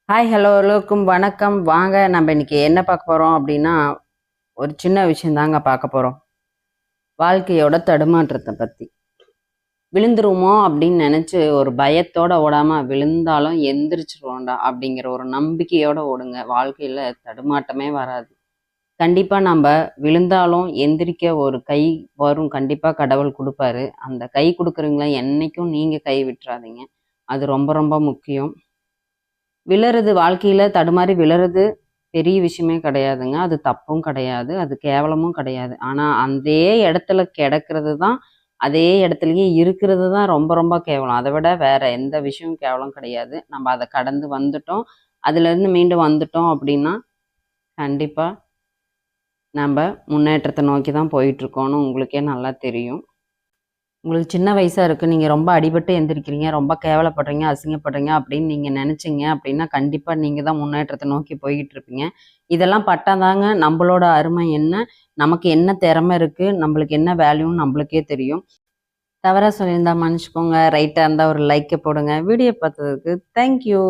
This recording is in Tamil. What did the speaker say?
ஹாய் ஹலோ எல்லோருக்கும் வணக்கம். வாங்க நம்ம இன்னைக்கு என்ன பார்க்க போகிறோம் அப்படின்னா, ஒரு சின்ன விஷயம் தாங்க பார்க்க போகிறோம். வாழ்க்கையோட தடுமாற்றத்தை பற்றி. விழுந்துருவோமோ அப்படின்னு நினச்சி ஒரு பயத்தோட ஓடாமல், விழுந்தாலும் எந்திரிச்சிருவோண்டா அப்படிங்கிற ஒரு நம்பிக்கையோட ஓடுங்க. வாழ்க்கையில் தடுமாட்டமே வராது. கண்டிப்பாக நம்ம விழுந்தாலும் எந்திரிக்க ஒரு கை வரும், கண்டிப்பாக கடவுள் கொடுப்பாரு. அந்த கை கொடுக்குறீங்களா என்னைக்கும் நீங்கள் கை விட்டுறாதீங்க. அது ரொம்ப ரொம்ப முக்கியம். விழறது வாழ்க்கையில் தடுமாறி விழறது பெரிய விஷயமே கிடையாதுங்க. அது தப்பும் கிடையாது. அது கேவலமும் கிடையாது. ஆனால் அதே இடத்துல கிடக்கிறது தான், அதே இடத்துலயே இருக்கிறது தான் ரொம்ப ரொம்ப கேவலம். அதை விட வேற எந்த விஷயமும் கேவலம் கிடையாது. நம்ம அதை கடந்து வந்துட்டோம். அதுலேருந்து மீண்டு வந்துட்டோம் அப்படின்னா, கண்டிப்பாக நம்ம முன்னேற்றத்தை நோக்கி தான் போயிட்டுருக்கோன்னு உங்களுக்கே நல்லா தெரியும். உங்களுக்கு சின்ன வயசா இருக்கு. நீங்க ரொம்ப அடிபட்டு எந்திரிக்கிறீங்க, ரொம்ப கேவலப்படுறீங்க, அசிங்கப்படுறீங்க அப்படின்னு நீங்க நெனச்சீங்க அப்படின்னா, கண்டிப்பா நீங்க தான் முன்னேற்றத்த நோக்கி போயிட்டு இருப்பீங்க. இதெல்லாம் பட்டாதாங்க நம்பளோட அருமை என்ன, நமக்கு என்ன திறமை இருக்கு, நம்பளுக்கு என்ன வேல்யூன்னு நம்பளுக்கே தெரியும். தவறா சொல்லியிருந்தா மன்னிச்சுக்கோங்க. ரைட்டா இருந்தா ஒரு லைக்க போடுங்க. வீடியோ பார்த்ததுக்கு தேங்க் யூ.